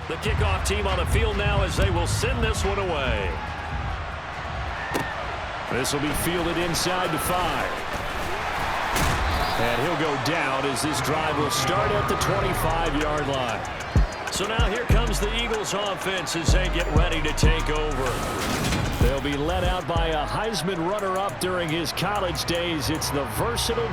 The kickoff team on the field now as they will send this one away. This will be fielded inside the 5. And he'll go down as this drive will start at the 25-yard line. So now here comes the Eagles offense as they get ready to take over. They'll be led out by a Heisman runner-up during his college days. It's the versatile...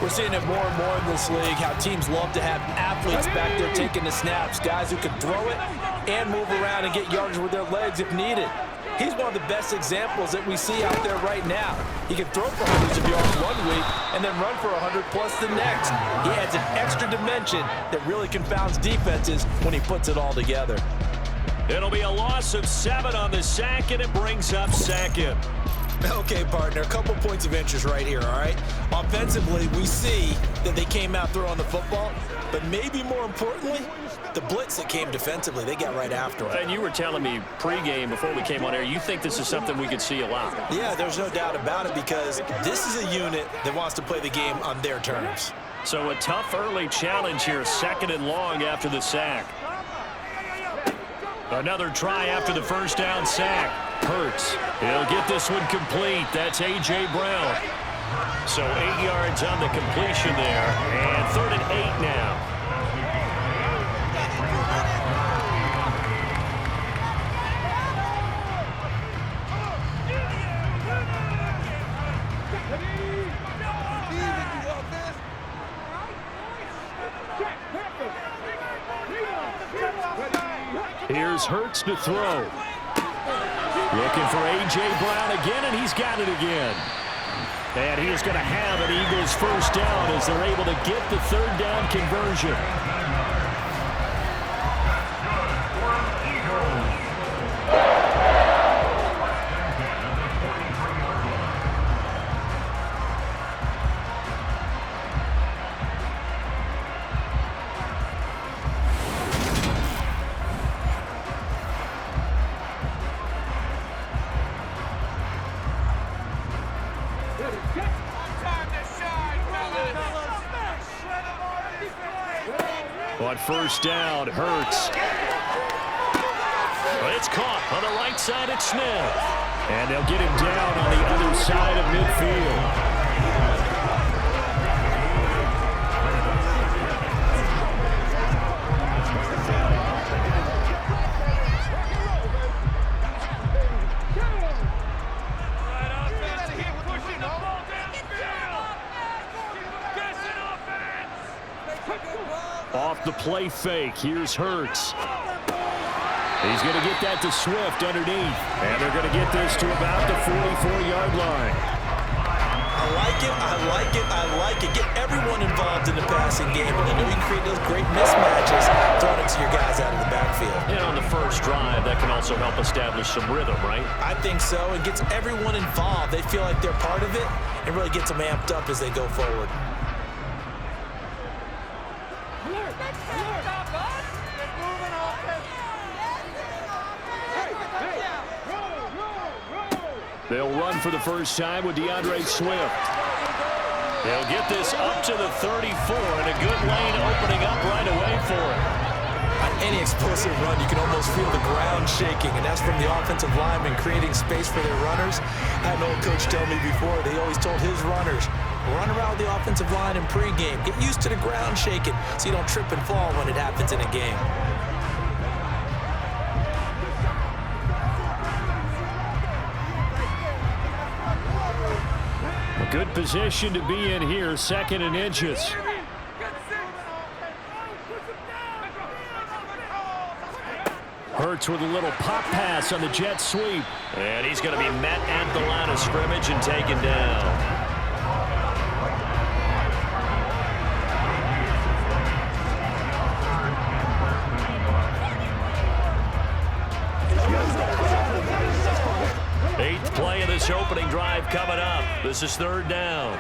We're seeing it more and more in this league, how teams love to have athletes back there taking the snaps, guys who can throw it and move around and get yardage with their legs if needed. He's one of the best examples that we see out there right now. He can throw for hundreds of yards one week and then run for 100+ the next. He adds an extra dimension that really confounds defenses when he puts it all together. It'll be a loss of 7 on the sack, and it brings up second. Okay, partner, a couple points of interest right here, all right? Offensively, we see that they came out throwing the football, but maybe more importantly, the blitz that came defensively, they got right after it. And you were telling me pregame before we came on air, you think this is something we could see a lot. Yeah, there's no doubt about it because this is a unit that wants to play the game on their terms. So a tough early challenge here, 2nd and long after the sack. Another try after the first down sack. Hurts. He'll get this one complete. That's A.J. Brown. So 8 yards on the completion there. And 3rd and 8 now. Here's Hurts to throw. Looking for A.J. Brown again, and he's got it again. And he is going to have an Eagles first down as they're able to get the 3rd down conversion. On first down, Hurts. It's caught on the right side at Smith. And they'll get him down on the other side of midfield. Off the play fake, here's Hurts. He's going to get that to Swift underneath. And they're going to get this to about the 44-yard line. I like it, I like it, I like it. Get everyone involved in the passing game. And I know you create those great mismatches, throwing it to your guys out of the backfield. And on the first drive, that can also help establish some rhythm, right? I think so. It gets everyone involved. They feel like they're part of it and really gets them amped up as they go forward. They'll run for the first time with DeAndre Swift. They'll get this up to the 34, and a good lane opening up right away for it. On any explosive run, you can almost feel the ground shaking, and that's from the offensive linemen creating space for their runners. I had an old coach tell me before, they always told his runners, run around the offensive line in pregame. Get used to the ground shaking so you don't trip and fall when it happens in a game. Good position to be in here, 2nd and inches. Hurts with a little pop pass on the jet sweep. And he's going to be met at the line of scrimmage and taken down. Eighth play of this opening drive coming up. This is 3rd down.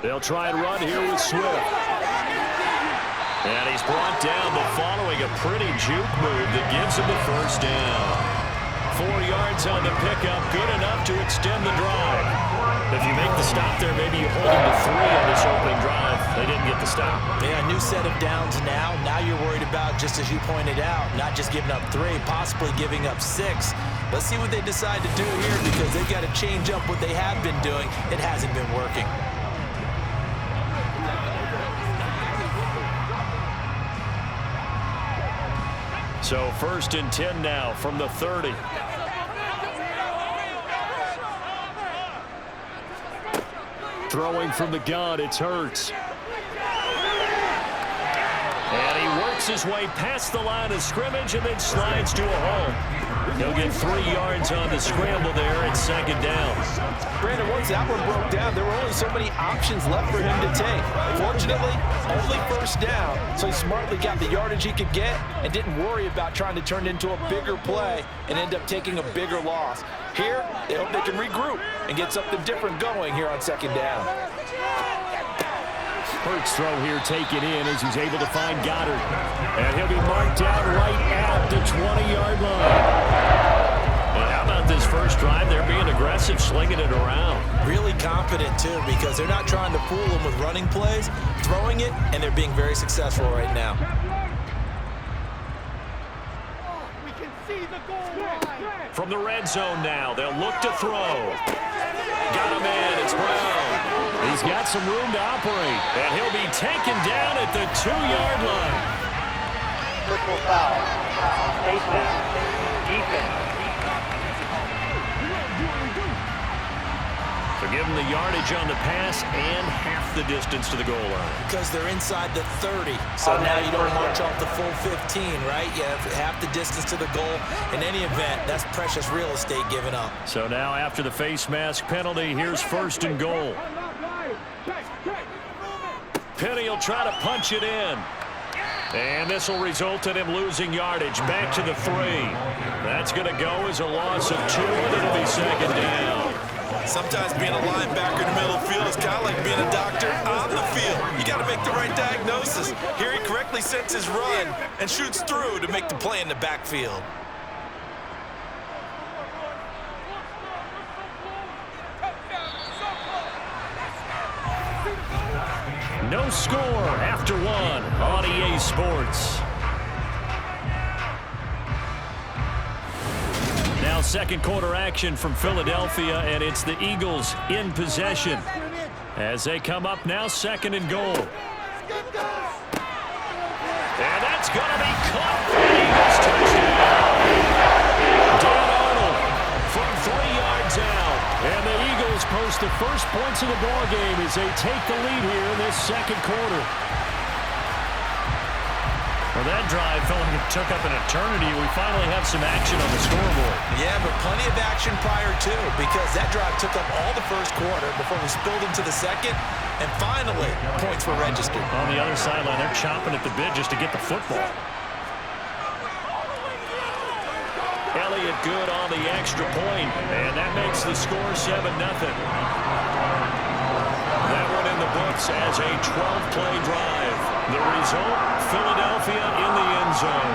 They'll try and run here with Swift. And he's brought down, but following a pretty juke move that gives him the 1st down. 4 yards on the pickup, good enough to extend the drive. If you make the stop there, maybe you hold him to 3 on this opening drive. They didn't get the stop. Yeah, new set of downs now. Now you're worried about, just as you pointed out, not just giving up 3, possibly giving up 6. Let's see what they decide to do here, because they've got to change up what they have been doing. It hasn't been working. So 1st and 10 now from the 30. Throwing from the gun, it's Hurts. And he works his way past the line of scrimmage and then slides to a hole. He'll get 3 yards on the scramble there at 2nd down. Brandon, once that one broke down, there were only so many options left for him to take. Fortunately, only 1st down, so he smartly got the yardage he could get and didn't worry about trying to turn it into a bigger play and end up taking a bigger loss. Here, they hope they can regroup and get something different going here on 2nd down. Hurts throw here taken in as he's able to find Goddard. And he'll be marked down right at the 20-yard line. And how about this first drive? They're being aggressive, slinging it around. Really confident, too, because they're not trying to fool them with running plays, throwing it, and they're being very successful right now. From the red zone now, they'll look to throw. Got him in, it's Brown. He's got some room to operate, and he'll be taken down at the 2-yard line. Personal foul. Defense. So give them the yardage on the pass and half the distance to the goal line. Because they're inside the 30, so now you don't march off the full 15, right? You have half the distance to the goal. In any event, that's precious real estate given up. So now after the face mask penalty, here's 1st and goal. Penny will try to punch it in. And this will result in him losing yardage back to the 3. That's going to go as a loss of 2, and it'll be 2nd down. Sometimes being a linebacker in the middle of the field is kind of like being a doctor on the field. You got to make the right diagnosis. Here he correctly sets his run and shoots through to make the play in the backfield. No score after 1 on EA Sports. Now 2nd quarter action from Philadelphia, and it's the Eagles in possession. As they come up now, 2nd and goal. And that's going to be caught for the Eagles touchdown. Dan Arnold from 3 yards out. And the Eagles post the first points of the ball game as they take the lead here in this 2nd quarter. Well, that drive felt like it took up an eternity. We finally have some action on the scoreboard. Yeah, but plenty of action prior to, because that drive took up all the 1st quarter before we spilled into the 2nd, and finally, points were registered. On the other sideline, they're chomping at the bit just to get the football. Elliott good on the extra point, and that makes the score 7-0. That one in the books as a 12-play drive. The result, Philadelphia in the end zone.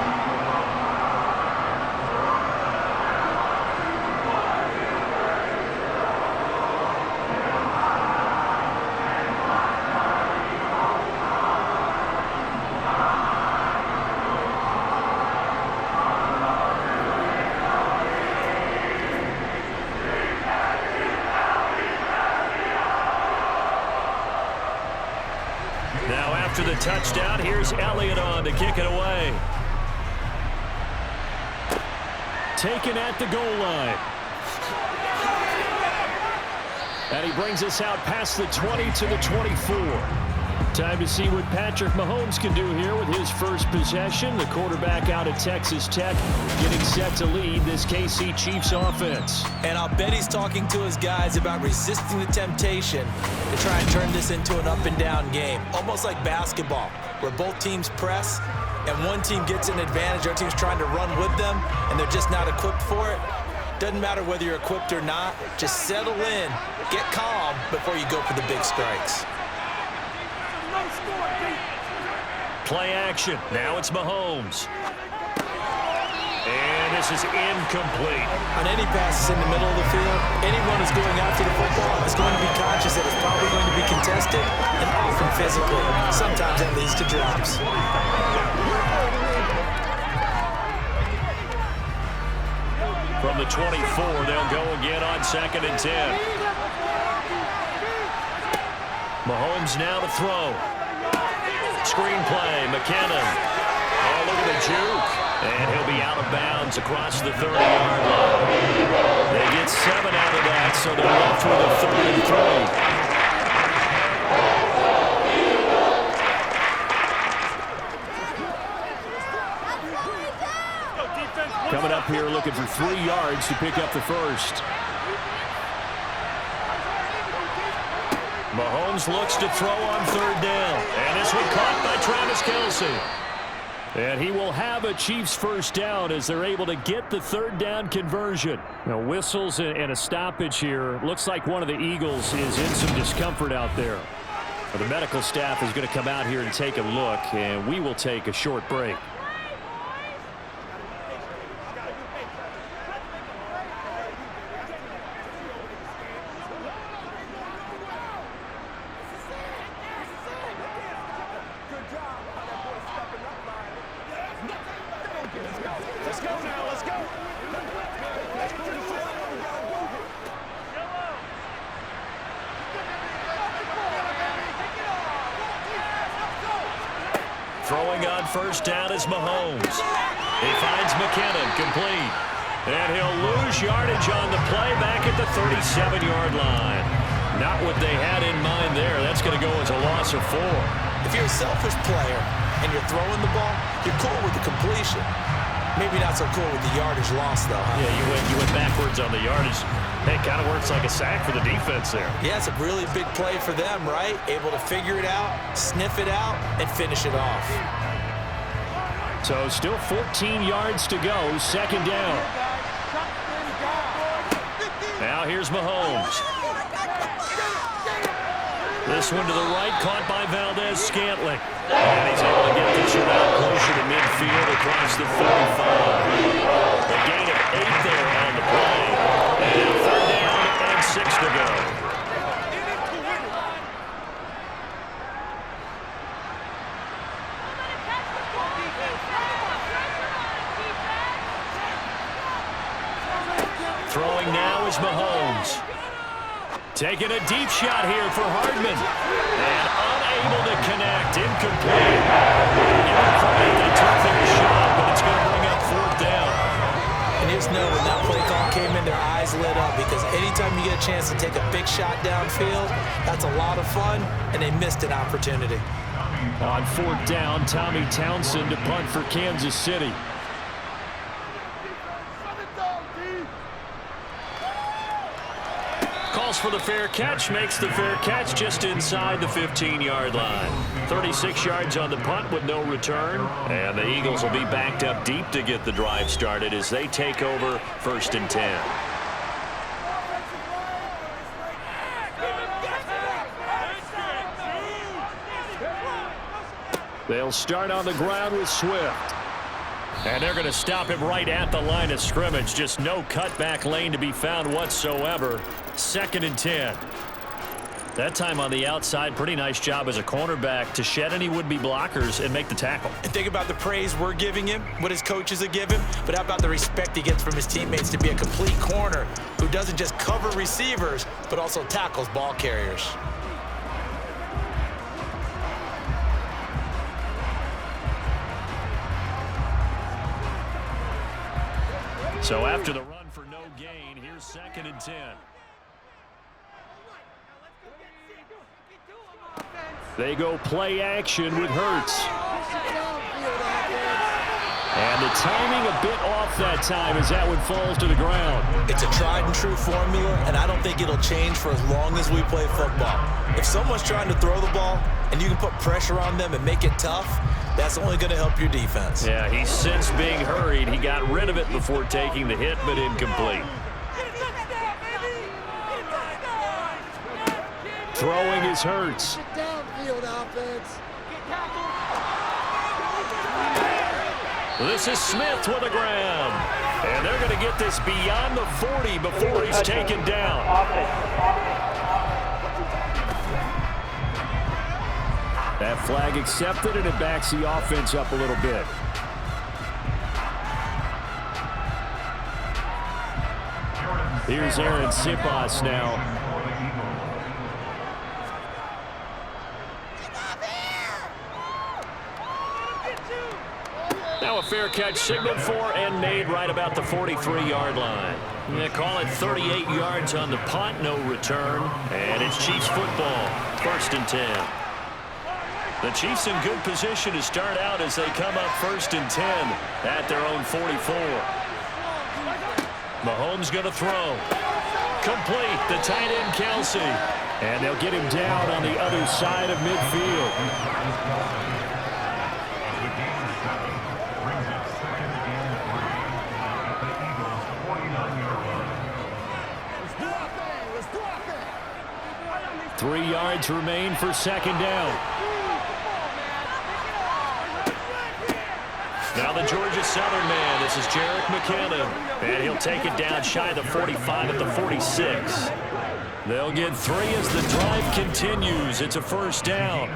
Now after the touchdown, here's Elliott on to kick it away. Taken at the goal line. And he brings us out past the 20 to the 24. Time to see what Patrick Mahomes can do here with his first possession. The quarterback out of Texas Tech getting set to lead this KC Chiefs offense. And I'll bet he's talking to his guys about resisting the temptation to try and turn this into an up-and-down game. Almost like basketball, where both teams press and one team gets an advantage, other team's trying to run with them, and they're just not equipped for it. Doesn't matter whether you're equipped or not. Just settle in, get calm before you go for the big strikes. Play action. Now it's Mahomes. And this is incomplete. On any passes in the middle of the field, anyone who's going after the football is going to be conscious that it's probably going to be contested and often physically. Sometimes that leads to drops. From the 24, they'll go again on 2nd and 10. Mahomes now to throw. Screen play, McKinnon. Oh, look at the juke. And he'll be out of bounds across the 30-yard line. They get 7 out of that, so they're left with a 3rd and 3. Coming up here looking for 3 yards to pick up the first. Mahomes looks to throw on 3rd down. And this one caught by Travis Kelce. And he will have a Chiefs first down as they're able to get the 3rd down conversion. Now, whistles and a stoppage here. Looks like one of the Eagles is in some discomfort out there. The medical staff is going to come out here and take a look, and we will take a short break. Throwing on 1st down is Mahomes. He finds McKinnon, complete. And he'll lose yardage on the play back at the 37-yard line. Not what they had in mind there. That's going to go as a loss of 4. If you're a selfish player and you're throwing the ball, you're cool with the completion. Maybe not so cool with the yardage loss, though. Huh? Yeah, you went backwards on the yardage. It kind of works like a sack for the defense there. Yeah, it's a really big play for them, right? Able to figure it out, sniff it out, and finish it off. So still 14 yards to go, 2nd down. Now here's Mahomes. This one to the right, caught by Valdez-Scantling. And he's able to get this one out closer to midfield across the 45. A gain of 8 there on the play. And 3rd down and 6 to go. Throwing now is Mahomes. Taking a deep shot here for Hardman. And unable to connect. Incomplete. They took their shot, but it's going to bring up 4th down. And just know when that play call came in, their eyes lit up, because anytime you get a chance to take a big shot downfield, that's a lot of fun, and they missed an opportunity. On 4th down, Tommy Townsend to punt for Kansas City. Calls for the fair catch, makes the fair catch just inside the 15-yard line. 36 yards on the punt with no return. And the Eagles will be backed up deep to get the drive started as they take over 1st and 10. They'll start on the ground with Swift. And they're going to stop him right at the line of scrimmage. Just no cutback lane to be found whatsoever. 2nd and 10. That time on the outside, pretty nice job as a cornerback to shed any would-be blockers and make the tackle. And think about the praise we're giving him, what his coaches are giving, but how about the respect he gets from his teammates to be a complete corner who doesn't just cover receivers, but also tackles ball carriers. So after the run for no gain, here's 2nd and 10. They go play action with Hurts. And the timing a bit off that time as that one falls to the ground. It's a tried and true formula, and I don't think it'll change for as long as we play football. If someone's trying to throw the ball and you can put pressure on them and make it tough, that's only going to help your defense. Yeah, he's since being hurried. He got rid of it before taking the hit, but incomplete. Throwing is Hurts. This is Smith with a grab. And they're going to get this beyond the 40 before he's taken down. That flag accepted, and it backs the offense up a little bit. Here's Aaron Sipas now. Now a fair catch signaled for and made right about the 43-yard line. They call it 38 yards on the punt, no return. And it's Chiefs football, 1st and 10. The Chiefs in good position to start out as they come up 1st and 10 at their own 44. Mahomes going to throw. Complete, the tight end Kelsey. And they'll get him down on the other side of midfield. Three yards remain for 2nd down. Now the Georgia Southern man. This is Jerick McKinnon. And he'll take it down shy of the 45 at the 46. They'll get 3 as the drive continues. It's a 1st down.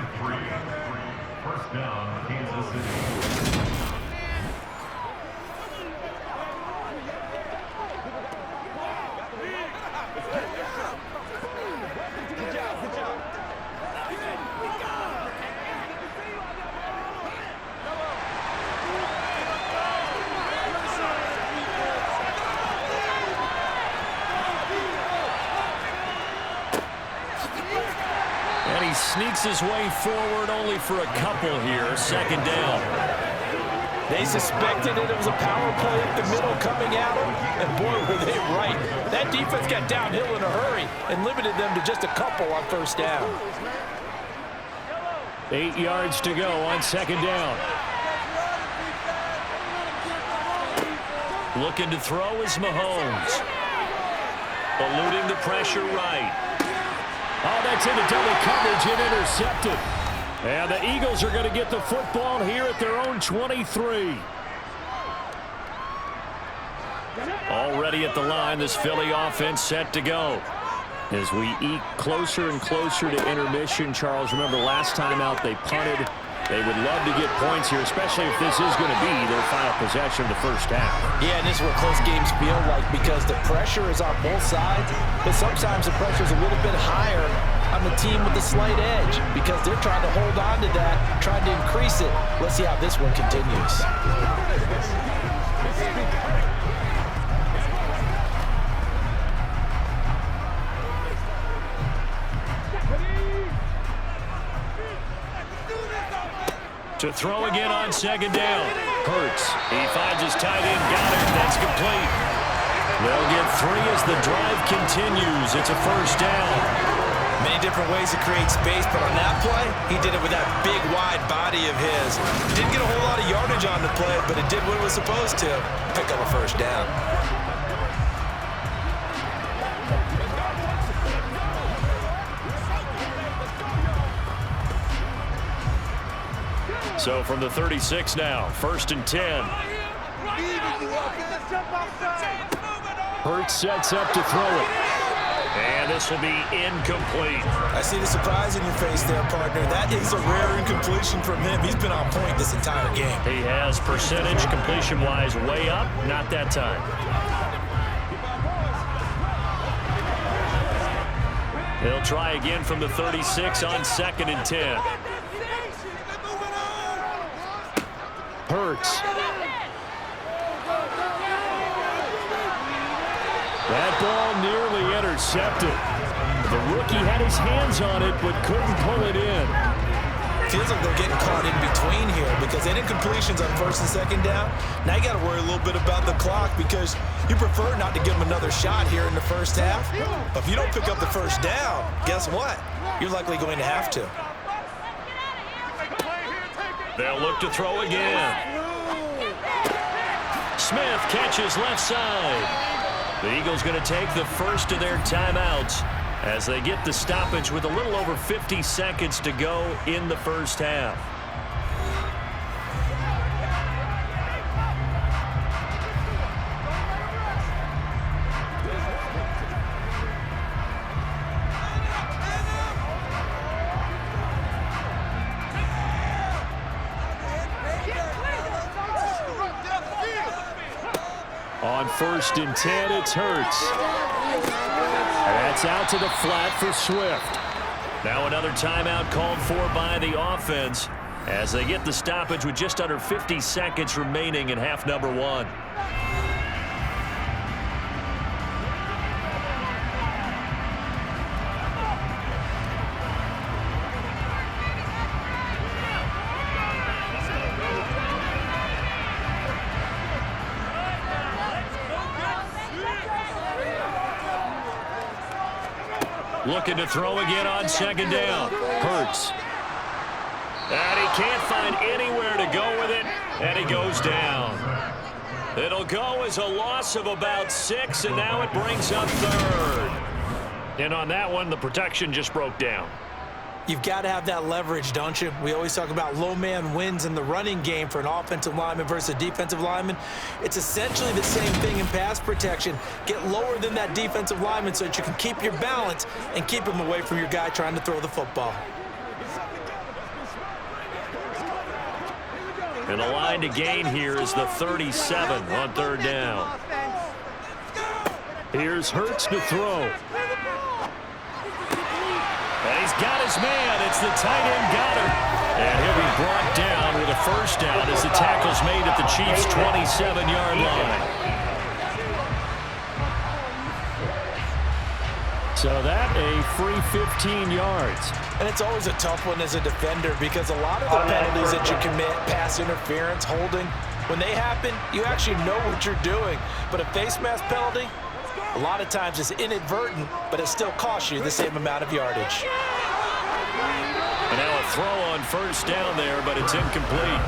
First down, Kansas City. Sneaks his way forward only for a couple here. 2nd down. They suspected it was a power play up the middle coming at them, and boy, were they right. That defense got downhill in a hurry and limited them to just a couple on 1st down. 8 yards to go on 2nd down. Looking to throw is Mahomes. Eluding the pressure right. Oh, that's into double coverage and intercepted. And the Eagles are going to get the football here at their own 23. Already at the line, this Philly offense set to go. As we eke closer and closer to intermission, Charles, remember last time out they punted. They would love to get points here, especially if this is going to be their final possession of the 1st half. Yeah, and this is what close games feel like because the pressure is on both sides, but sometimes the pressure is a little bit higher on the team with the slight edge because they're trying to hold on to that, trying to increase it. Let's see how this one continues. To throw again on 2nd down. Hurts. He finds his tight end. Got it. That's complete. They'll get 3 as the drive continues. It's a 1st down. Many different ways to create space, but on that play, he did it with that big, wide body of his. Didn't get a whole lot of yardage on the play, but it did what it was supposed to. Pick up a 1st down. So from the 36 now, 1st and 10. Hurts sets up to throw it. And this will be incomplete. I see the surprise in your face there, partner. That is a rare incompletion from him. He's been on point this entire game. He has percentage completion-wise way up. Not that time. He'll try again from the 36 on 2nd and 10. Hurts. That ball nearly intercepted. The rookie had his hands on it but couldn't pull it in. Feels like they're getting caught in between here because they didn't completions on first and second down. Now you got to worry a little bit about the clock because you prefer not to give them another shot here in the first half. But if you don't pick up the first down, guess what? You're likely going to have to. They'll look to throw again. Smith catches left side. The Eagles going to take the first of their timeouts as they get the stoppage with a little over 50 seconds to go in the first half. On 1st and 10, it's Hurts. That's out to the flat for Swift. Now another timeout called for by the offense as they get the stoppage with just under 50 seconds remaining in half number 1. Looking to throw again on 2nd down. Hurts. And he can't find anywhere to go with it, and he goes down. It'll go as a loss of about 6, and now it brings up 3rd. And on that one, the protection just broke down. You've got to have that leverage, don't you? We always talk about low man wins in the running game for an offensive lineman versus a defensive lineman. It's essentially the same thing in pass protection. Get lower than that defensive lineman so that you can keep your balance and keep him away from your guy trying to throw the football. And the line to gain here is the 37 on 3rd down. Here's Hurts to throw. And he's got his man. It's the tight end Goddard. And he'll be brought down with a first down as the tackle's made at the Chiefs' 27-yard line. So that a free 15 yards. And it's always a tough one as a defender because a lot of the penalties that you commit, pass interference, holding, when they happen, you actually know what you're doing. But a face mask penalty, a lot of times it's inadvertent, but it still costs you the same amount of yardage. And now a throw on first down there, but it's incomplete.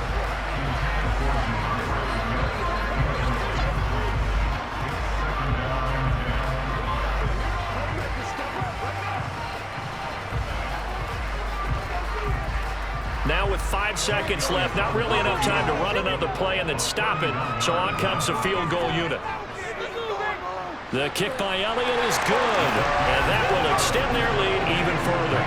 Now with 5 seconds left, not really enough time to run another play and then stop it. So on comes the field goal unit. The kick by Elliott is good, and that will extend their lead even further.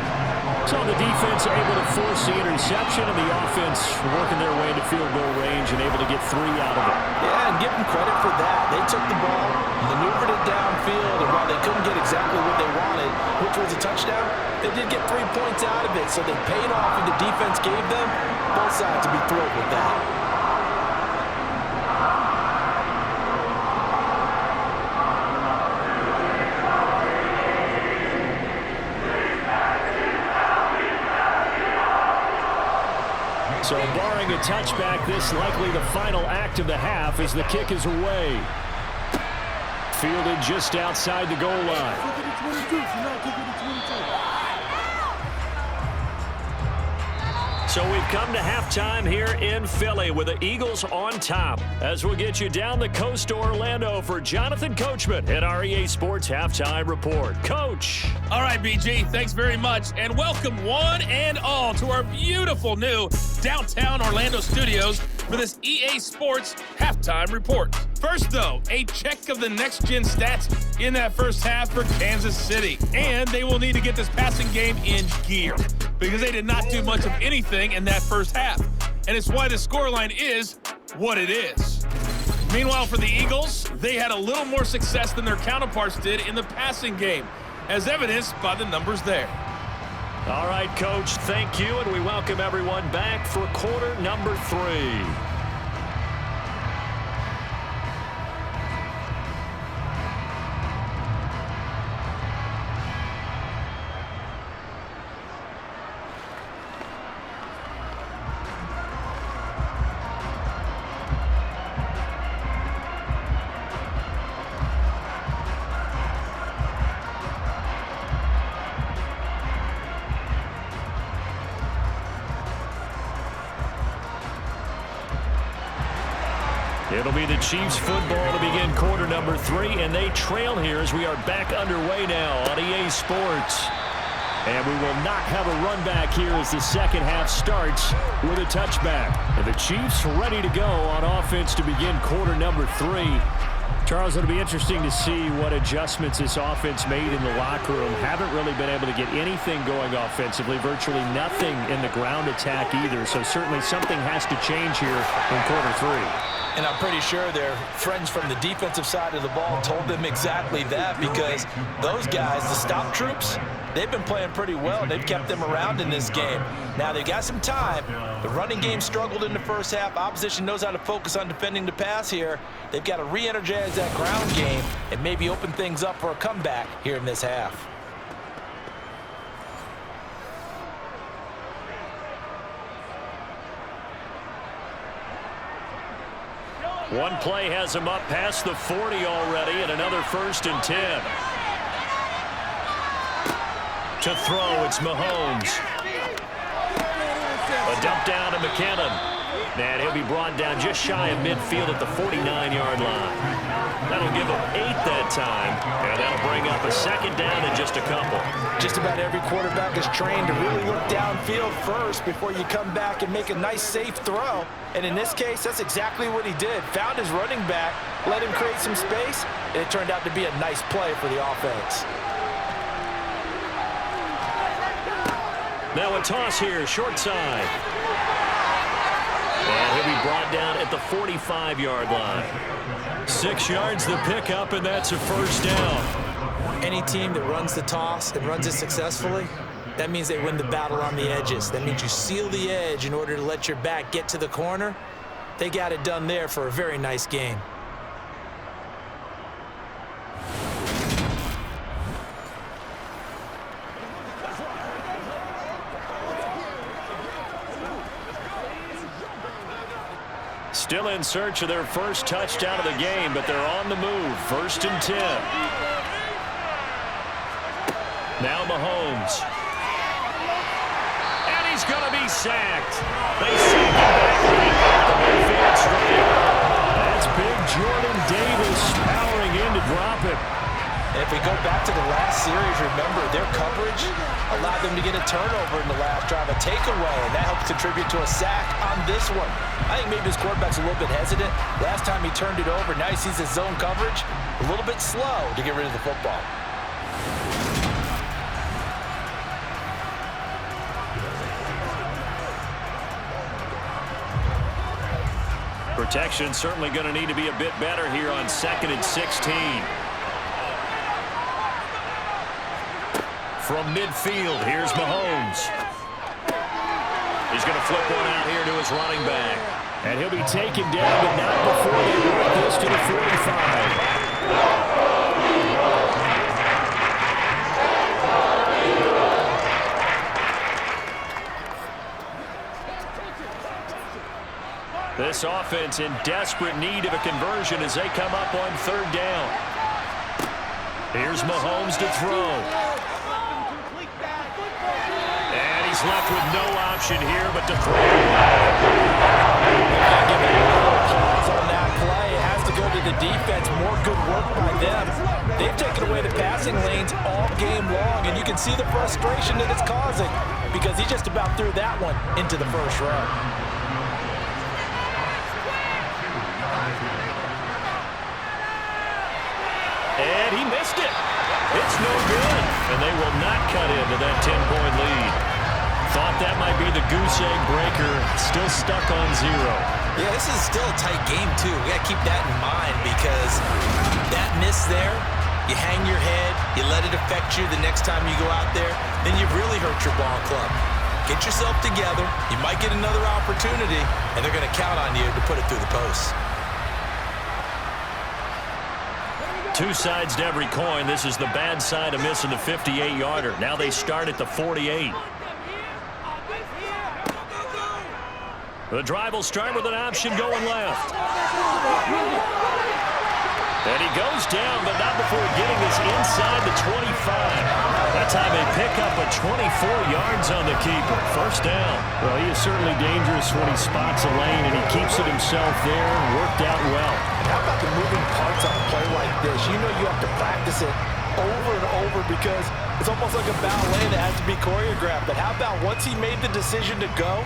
So the defense able to force the interception, and the offense working their way to field goal range and able to get 3 out of it. Yeah, and give them credit for that. They took the ball, maneuvered it downfield, and while they couldn't get exactly what they wanted, which was a touchdown, they did get 3 points out of it, so they paid off what the defense gave them. Both sides to be thrilled with that. So barring a touchback, this likely the final act of the half as the kick is away. Fielded just outside the goal line. So we've come to halftime here in Philly with the Eagles on top. As we'll get you down the coast to Orlando for Jonathan Coachman at our EA Sports Halftime Report. Coach. All right, BG, thanks very much. And welcome one and all to our beautiful new downtown Orlando studios for this EA Sports Halftime Report. First, though, a check of the next-gen stats in that first half for Kansas City. And they will need to get this passing game in gear because they did not do much of anything in that first half. And it's why the scoreline is what it is. Meanwhile, for the Eagles, they had a little more success than their counterparts did in the passing game, as evidenced by the numbers there. All right, Coach, thank you, and we welcome everyone back for quarter number 3. It'll be the Chiefs football to begin quarter number 3, and they trail here as we are back underway now on EA Sports. And we will not have a run back here as the second half starts with a touchback. And the Chiefs ready to go on offense to begin quarter number 3. Charles, it'll be interesting to see what adjustments this offense made in the locker room. Haven't really been able to get anything going offensively, virtually nothing in the ground attack either. So certainly something has to change here in quarter 3. And I'm pretty sure their friends from the defensive side of the ball told them exactly that, because those guys, the stop troops, they've been playing pretty well. They've kept them around in this game. Now, they've got some time. The running game struggled in the first half. Opposition knows how to focus on defending the pass here. They've got to re-energize that ground game and maybe open things up for a comeback here in this half. One play has him up past the 40 already, and another 1st and 10. To throw, it's Mahomes. A dump down to McKinnon. And he'll be brought down just shy of midfield at the 49-yard line. That'll give him 8 that time, and that'll bring up a second down in just a couple. Just about every quarterback is trained to really look downfield first before you come back and make a nice, safe throw. And in this case, that's exactly what he did. Found his running back, let him create some space, and it turned out to be a nice play for the offense. Now a toss here, short side. And he'll be brought down at the 45-yard line. 6 yards the pickup, and that's a 1st down. Any team that runs the toss and runs it successfully, that means they win the battle on the edges. That means you seal the edge in order to let your back get to the corner. They got it done there for a very nice game. Still in search of their first touchdown of the game, but they're on the move. 1st and 10. Now Mahomes. And he's going to be sacked. They sack him back the midfield straight. That's big Jordan Davis powering in to drop it. And if we go back to the last series, remember, their coverage allowed them to get a turnover in the last drive, a takeaway, and that helps contribute to a sack on this one. I think maybe his quarterback's a little bit hesitant. Last time he turned it over, now he sees his zone coverage, a little bit slow to get rid of the football. Protection certainly going to need to be a bit better here on 2nd and 16. From midfield, here's Mahomes. He's going to flip one out here to his running back. And he'll be taken down, but not before they work this to the 45. This offense in desperate need of a conversion as they come up on 3rd down. Here's Mahomes to throw. He's left with no option here but to throw. Give it a little pause on that play. It has to go to the defense. More good work by them. They've taken away the passing lanes all game long, and you can see the frustration that it's causing because he just about threw that one into the first row. And he missed it. It's no good. And they will not cut into that 10-point lead. Thought that might be the goose egg breaker. Still stuck on 0. Yeah, this is still a tight game, too. We got to keep that in mind because that miss there, you hang your head, you let it affect you the next time you go out there, then you really hurt your ball club. Get yourself together. You might get another opportunity, and they're going to count on you to put it through the post. 2 sides to every coin. This is the bad side of missing the 58-yarder. Now they start at the 48. The drive will start with an option going left. And he goes down, but not before getting this inside the 25. That time they pick up a 24 yards on the keeper. First down. Well, he is certainly dangerous when he spots a lane, and he keeps it himself there and worked out well. How about the moving parts on a play like this? You know you have to practice it over and over because it's almost like a ballet that has to be choreographed. But how about once he made the decision to go,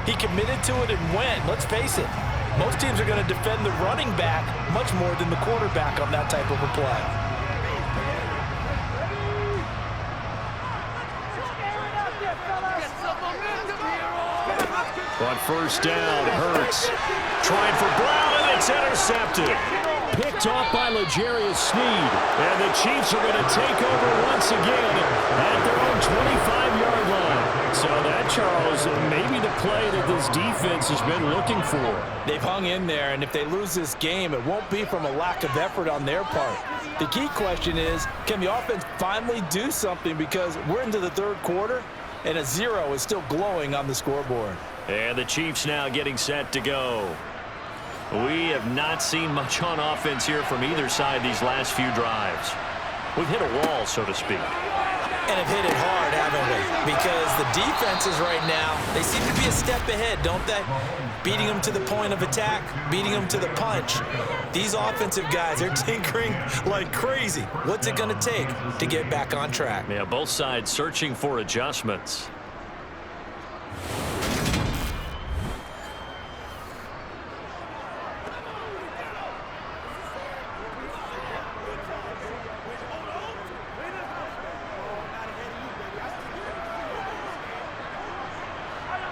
he committed to it and went. Let's face it, most teams are going to defend the running back much more than the quarterback on that type of a play. On first down, Hurts trying for Brown, and it's intercepted. Picked off by L'Jarius Sneed. And the Chiefs are going to take over once again at their own 25-yard line. So that, Charles, maybe the play that this defense has been looking for. They've hung in there, and if they lose this game, it won't be from a lack of effort on their part. The key question is, can the offense finally do something, because we're into the third quarter, and a 0 is still glowing on the scoreboard. And the Chiefs now getting set to go. We have not seen much on offense here from either side these last few drives. We've hit a wall, so to speak. And have hit it hard, haven't we? Because the defenses right now, they seem to be a step ahead, don't they? Beating them to the point of attack, beating them to the punch. These offensive guys, they're tinkering like crazy. What's it going to take to get back on track? Yeah, both sides searching for adjustments.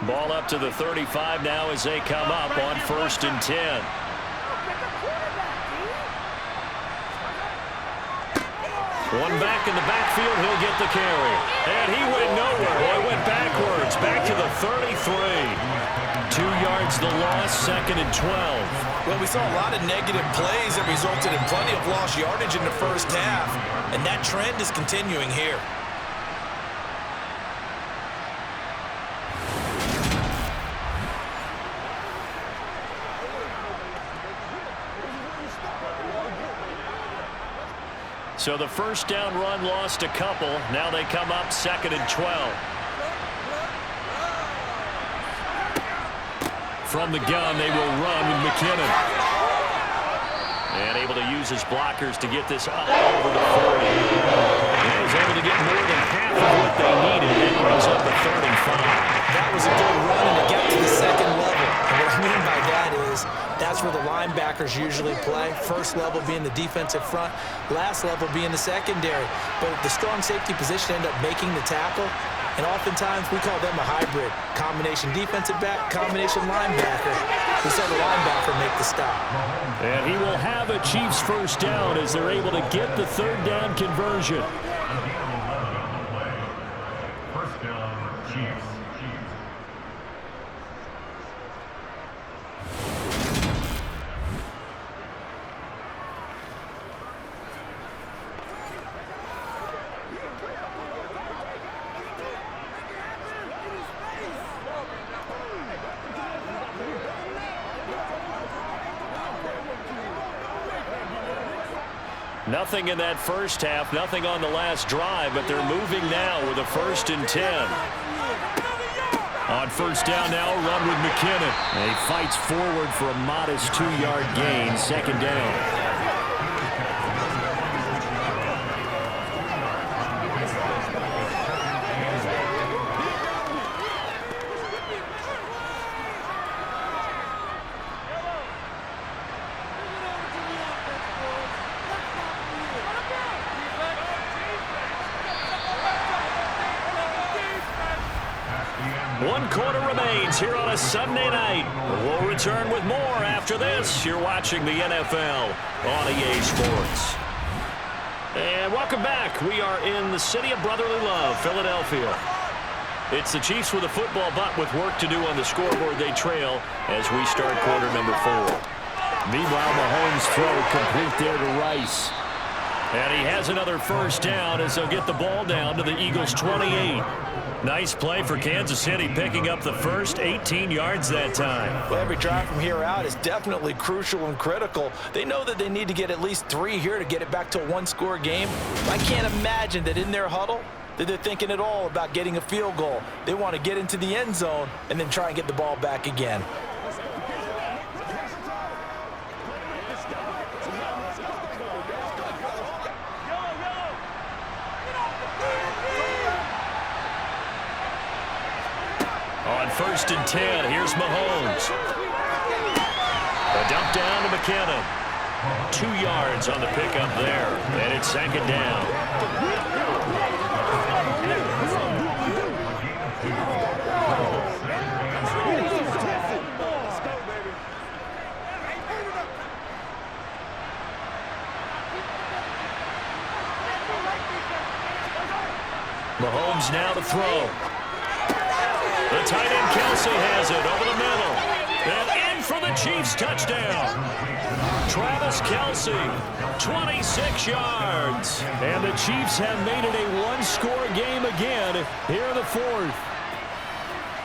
Ball up to the 35 now as they come up on 1st and 10. One back in the backfield, he'll get the carry. And he went nowhere. Well, he went backwards, back to the 33. 2 yards the loss, 2nd and 12. Well, we saw a lot of negative plays that resulted in plenty of lost yardage in the first half, and that trend is continuing here. So the first down run lost a couple. Now they come up 2nd and 12. From the gun, they will run with McKinnon. And able to use his blockers to get this up over the 40. And he was able to get more than half of what they needed. That brings up a 3rd and 5. That was a good run, and to get to the second level. And what I mean by that is that's where the linebackers usually play. First level being the defensive front, last level being the secondary. But the strong safety position end up making the tackle, and oftentimes we call them a hybrid. Combination defensive back, combination linebacker. We saw the linebacker make the stop. And he will have a Chiefs first down as they're able to get the 3rd down conversion. First down, Chiefs. Nothing in that first half, nothing on the last drive, but they're moving now with a 1st and 10. On first down now, run with McKinnon. And he fights forward for a modest 2-yard gain, 2nd down. One quarter remains here on a Sunday night. We'll return with more after this. You're watching the NFL on EA Sports. And welcome back. We are in the city of brotherly love, Philadelphia. It's the Chiefs with a football, but with work to do on the scoreboard, they trail as we start quarter number 4. Meanwhile, Mahomes' throw complete there to Rice. And he has another first down as they'll get the ball down to the Eagles' 28. Nice play for Kansas City, picking up the first 18 yards that time. Well, every drive from here out is definitely crucial and critical. They know that they need to get at least 3 here to get it back to a 1-score game. I can't imagine that in their huddle, that they're thinking at all about getting a field goal. They want to get into the end zone and then try and get the ball back again. On 1st and 10, here's Mahomes. A dump down to McKinnon. 2 yards on the pickup there, and it's 2nd down. Mahomes now to throw. The tight end Kelsey has it over the middle. And in for the Chiefs touchdown. Travis Kelsey, 26 yards. And the Chiefs have made it a one-score game again here in the 4th.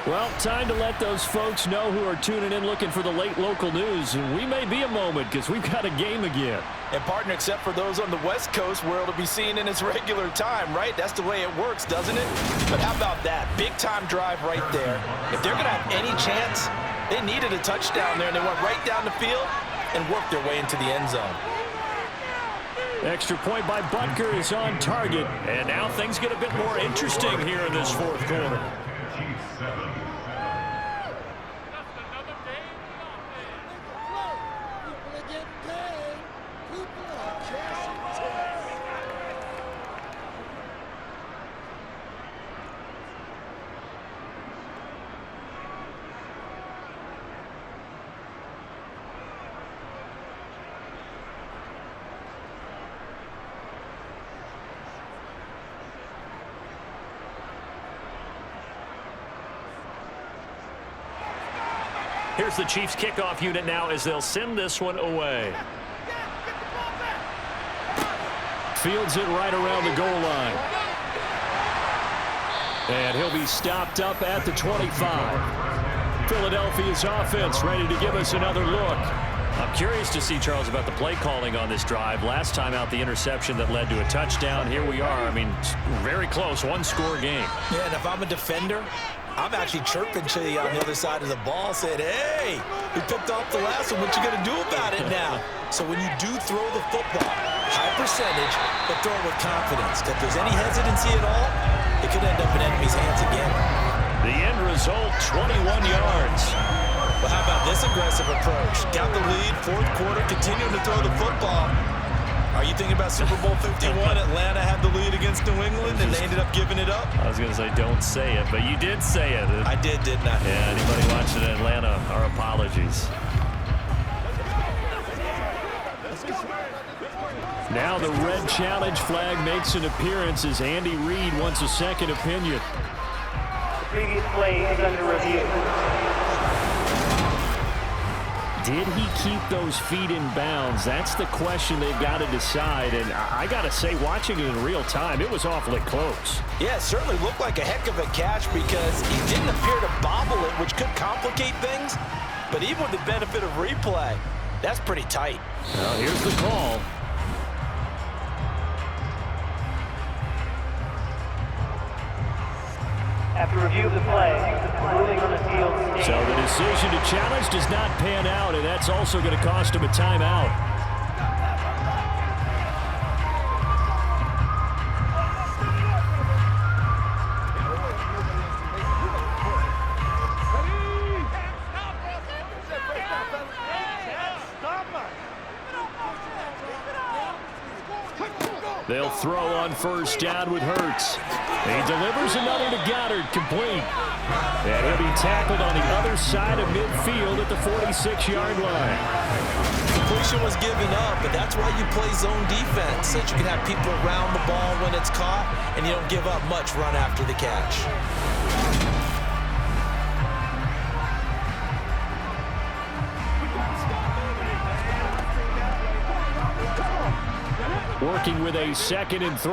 Well, time to let those folks know who are tuning in looking for the late local news. We may be a moment because we've got a game again. And partner, except for those on the West Coast where it'll be seen in its regular time, right? That's the way it works, doesn't it? But how about that? Big-time drive right there. If they're going to have any chance, they needed a touchdown there, and they went right down the field and worked their way into the end zone. Extra point by Butker is on target. And now things get a bit more interesting here in this 4th quarter. Chiefs 7. Here's the Chiefs kickoff unit now as they'll send this one away. Fields it right around the goal line. And he'll be stopped up at the 25. Philadelphia's offense ready to give us another look. I'm curious to see, Charles, about the play calling on this drive. Last time out, the interception that led to a touchdown. Here we are. I mean, very close, one-score game. Yeah, and if I'm a defender, I'm actually chirping to you on the other side of the ball, saying, hey, we picked off the last one. What you going to do about it now? So when you do throw the football, high percentage, but throw it with confidence. If there's any hesitancy at all, it could end up in enemy's hands again. The end result, 21 yards. Well, how about this aggressive approach? Got the lead, 4th quarter, continuing to throw the football. Are you thinking about Super Bowl 51? Atlanta had the lead against New England, and they ended up giving it up? I was going to say, don't say it, but you did say it. I did, didn't I? Yeah, anybody watching in Atlanta, our apologies. Now the red challenge flag makes an appearance as Andy Reid wants a second opinion. Previous play is under review. Did he keep those feet in bounds? That's the question they've got to decide. And I got to say, watching it in real time, it was awfully close. Yeah, it certainly looked like a heck of a catch because he didn't appear to bobble it, which could complicate things. But even with the benefit of replay, that's pretty tight. Now here's the call. After review of the play, ruling on the field stands. So the decision to challenge does not pan out, and that's also going to cost him a timeout. They'll throw on 1st down with Hurts. He delivers another to Goddard, complete. And he'll be tackled on the other side of midfield at the 46-yard line. Completion was given up, but that's why you play zone defense, so that you can have people around the ball when it's caught, and you don't give up much run after the catch. Working with a 2nd and 3.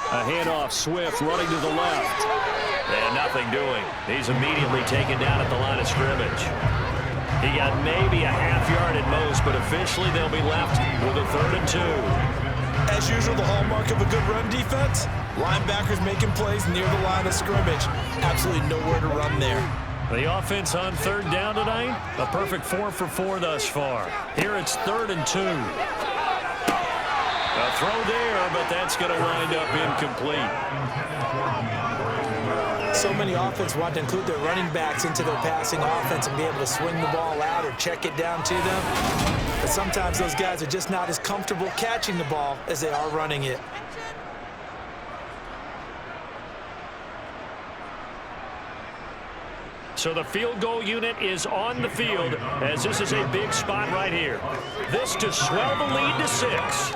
A handoff, Swift running to the left. And nothing doing. He's immediately taken down at the line of scrimmage. He got maybe a half yard at most, but officially they'll be left with a 3rd and 2. As usual, the hallmark of a good run defense, linebackers making plays near the line of scrimmage. Absolutely nowhere to run there. The offense on 3rd down tonight, a perfect 4 for 4 thus far. Here it's 3rd and 2. A throw there, but that's going to wind up incomplete. So many offenses want to include their running backs into their passing offense and be able to swing the ball out or check it down to them. But sometimes those guys are just not as comfortable catching the ball as they are running it. So the field goal unit is on the field as this is a big spot right here. This to swell the lead to 6.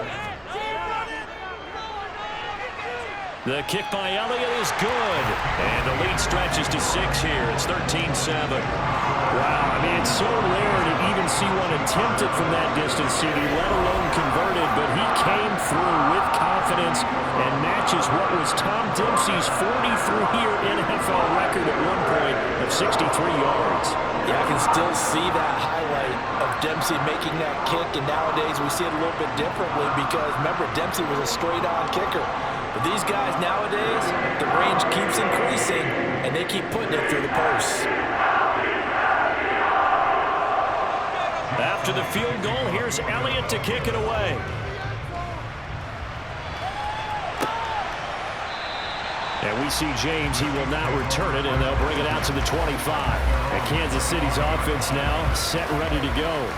The kick by Elliott is good. And the lead stretches to 6 here. It's 13-7. Wow, I mean, it's so rare to even see one attempted from that distance, CD, let alone converted, but he came through with confidence and matches what was Tom Dempsey's 43-year NFL record at one point of 63 yards. Yeah, I can still see that highlight of Dempsey making that kick, and nowadays we see it a little bit differently because, remember, Dempsey was a straight-on kicker. But these guys nowadays, the range keeps increasing, and they keep putting it through the posts. After the field goal, here's Elliott to kick it away. And we see James, he will not return it, and they'll bring it out to the 25. And Kansas City's offense now set and ready to go.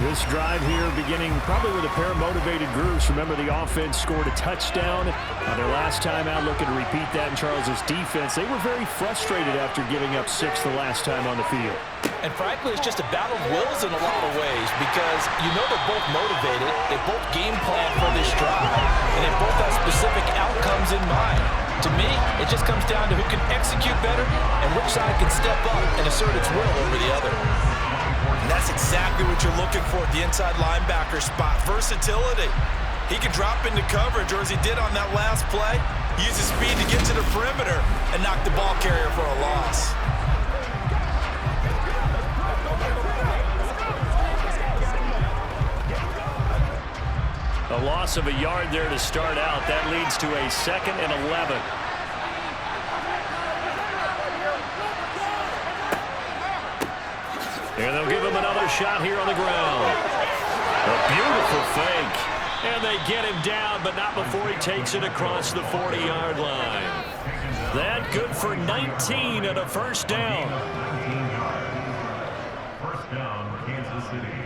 This drive here beginning probably with a pair of motivated groups. Remember, the offense scored a touchdown on their last time out, looking to repeat that in Charles's defense. They were very frustrated after giving up 6 the last time on the field. And frankly, it's just a battle of wills in a lot of ways because you know they're both motivated, they both game plan for this drive, and they both have specific outcomes in mind. To me, it just comes down to who can execute better and which side can step up and assert its will over the other. And that's exactly what you're looking for at the inside linebacker spot, versatility. He can drop into coverage, or as he did on that last play, use his speed to get to the perimeter and knock the ball carrier for a loss. A loss of a yard there to start out. That leads to a 2nd and 11. And they'll give him another shot here on the ground. A beautiful fake. And they get him down, but not before he takes it across the 40-yard line. That good for 19 and a 1st down. 1st down, Kansas City.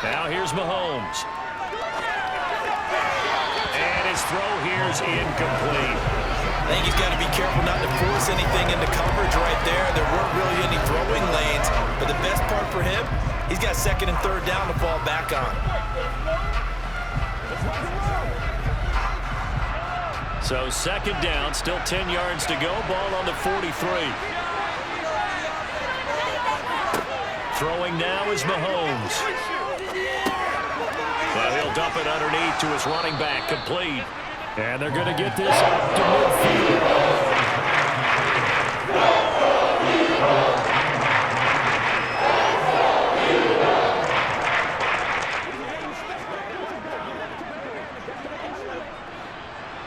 Now here's Mahomes. And his throw here's incomplete. I think he's got to be careful not to force anything into coverage right there. There weren't really any throwing lanes, but the best part for him, he's got 2nd and 3rd down to fall back on. So 2nd down, still 10 yards to go. Ball on the 43. Throwing now is Mahomes. Well, he'll dump it underneath to his running back, complete. And they're going to get this up to midfield.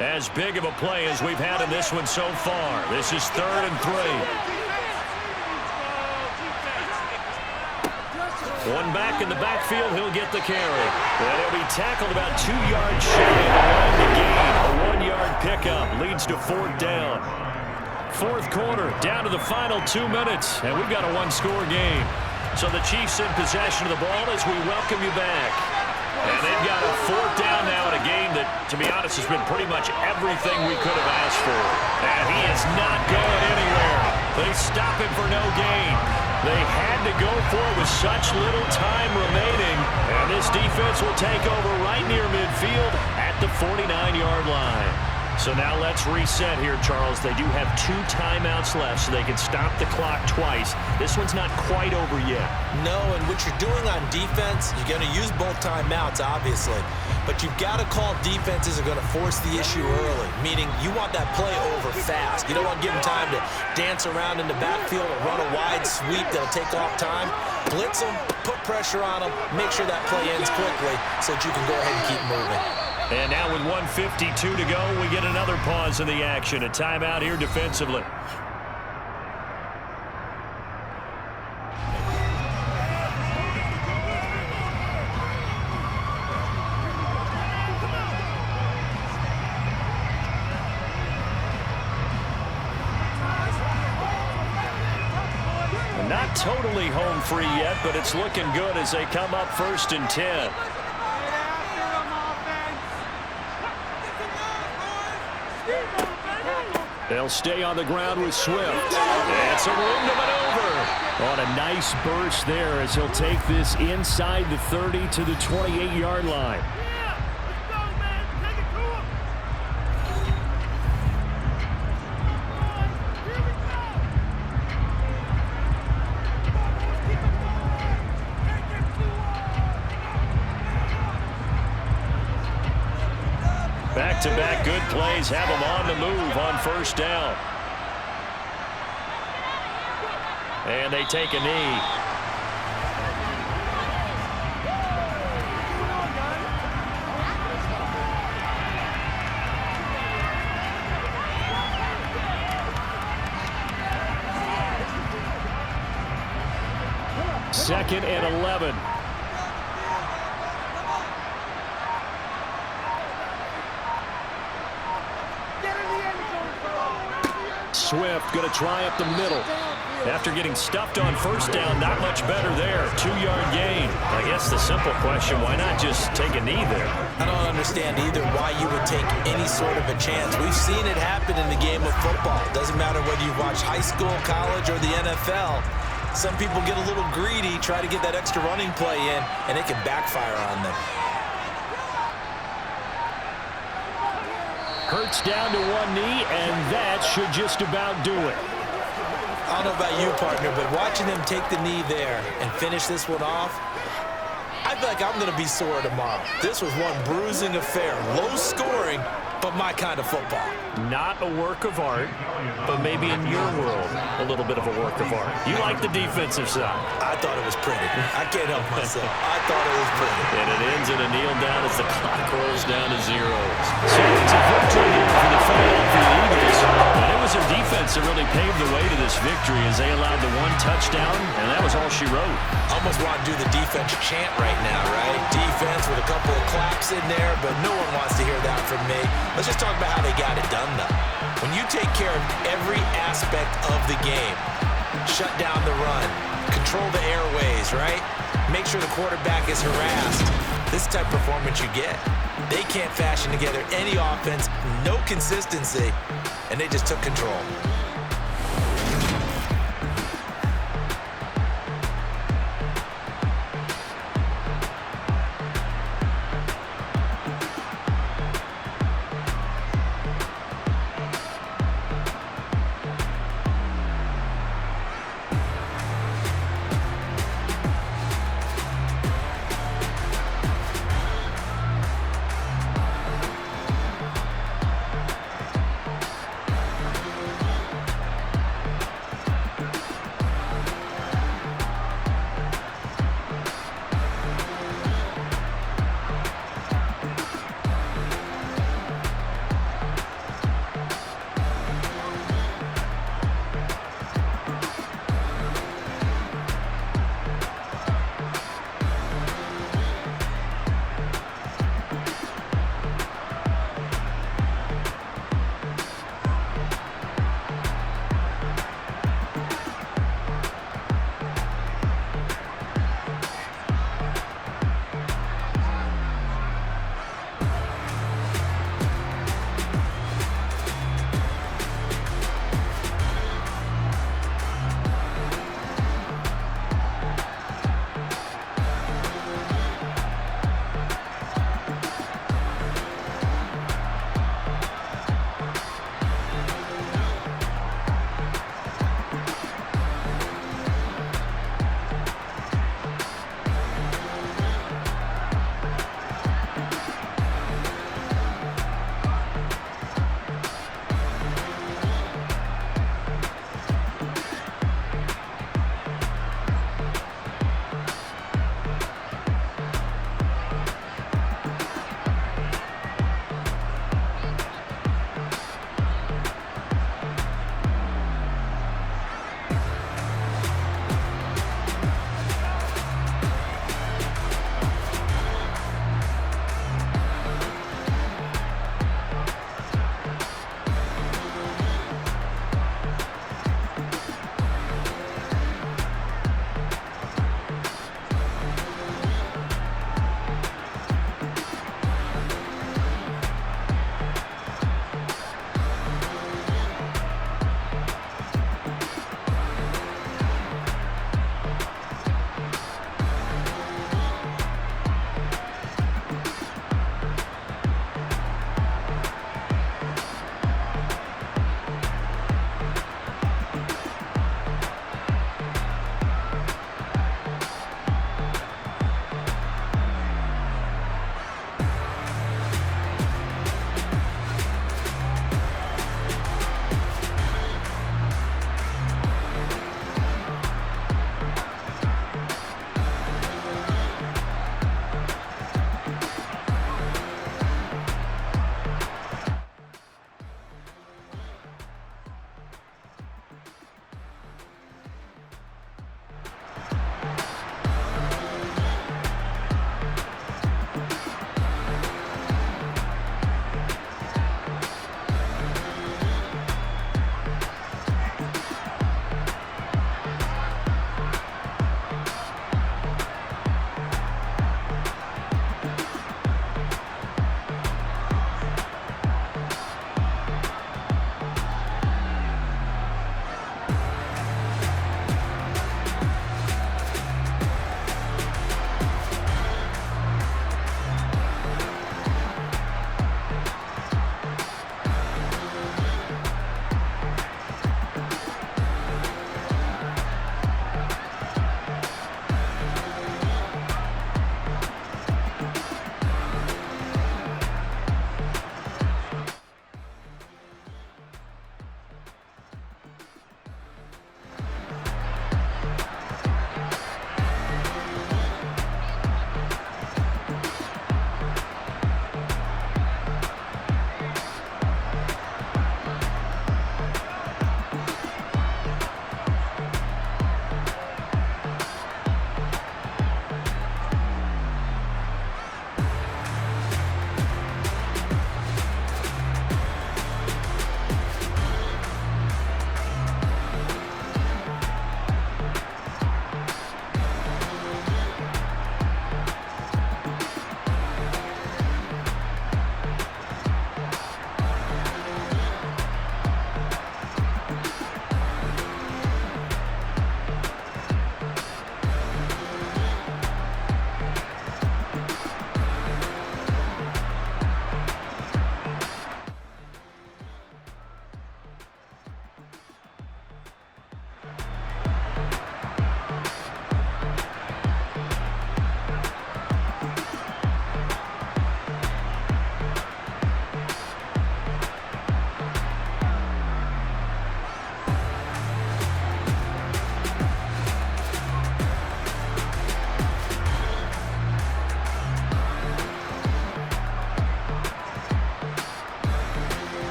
As big of a play as we've had in this one so far. This is 3rd and 3. One back in the backfield, he'll get the carry. And he'll be tackled about 2 yards shy of the gain. A 1-yard pickup leads to 4th down. 4th quarter, down to the final 2 minutes, and we've got a 1-score game. So the Chiefs in possession of the ball as we welcome you back. And they've got a 4th down now in a game that, to be honest, has been pretty much everything we could have asked for. And he is not going anywhere. They stop him for no gain. They had to go for it with such little time remaining. And this defense will take over right near midfield at the 49-yard line. So now let's reset here, Charles. They do have 2 timeouts left, so they can stop the clock twice. This one's not quite over yet. No, and what you're doing on defense, you're going to use both timeouts, obviously. But you've got to call defenses are going to force the issue early, meaning you want that play over fast. You don't want to give them time to dance around in the backfield or run a wide sweep that'll take off time. Blitz them, put pressure on them, make sure that play ends quickly so that you can go ahead and keep moving. And now with 1:52 to go, we get another pause in the action. A timeout here defensively. Not totally home free yet, but it's looking good as they come up 1st and 10. They'll stay on the ground with Swift. It's a room to maneuver. On a nice burst there as he'll take this inside the 30 to the 28-yard line. Back-to-back good plays have them on the move on 1st down. And they take a knee. Second and 11. Swift going to try up the middle. After getting stuffed on 1st down, not much better there. 2-yard gain. I guess the simple question, why not just take a knee there? I don't understand either why you would take any sort of a chance. We've seen it happen in the game of football. Doesn't matter whether you watch high school, college, or the NFL. Some people get a little greedy, try to get that extra running play in, and it can backfire on them. Hurts down to one knee, and that should just about do it. I don't know about you, partner, but watching them take the knee there and finish this one off, I feel like I'm going to be sore tomorrow. This was one bruising affair. Low scoring, but my kind of football. Not a work of art, but maybe in your world, a little bit of a work of art. You like the defensive side. I thought it was pretty. I can't help myself. I thought it was pretty. And it ends in a kneel down as the clock rolls down to 0. So it's a victory here for the Philadelphia Eagles. And it was their defense that really paved the way to this victory as they allowed the 1 touchdown, and that was all she wrote. Almost want to do the defense chant right now, right? Defense with a couple of claps in there, but no one wants to hear that from me. Let's just talk about how they got it done, though. When you take care of every aspect of the game, shut down the run, control the airways, right? Make sure the quarterback is harassed. This type of performance you get. They can't fashion together any offense, no consistency, and they just took control.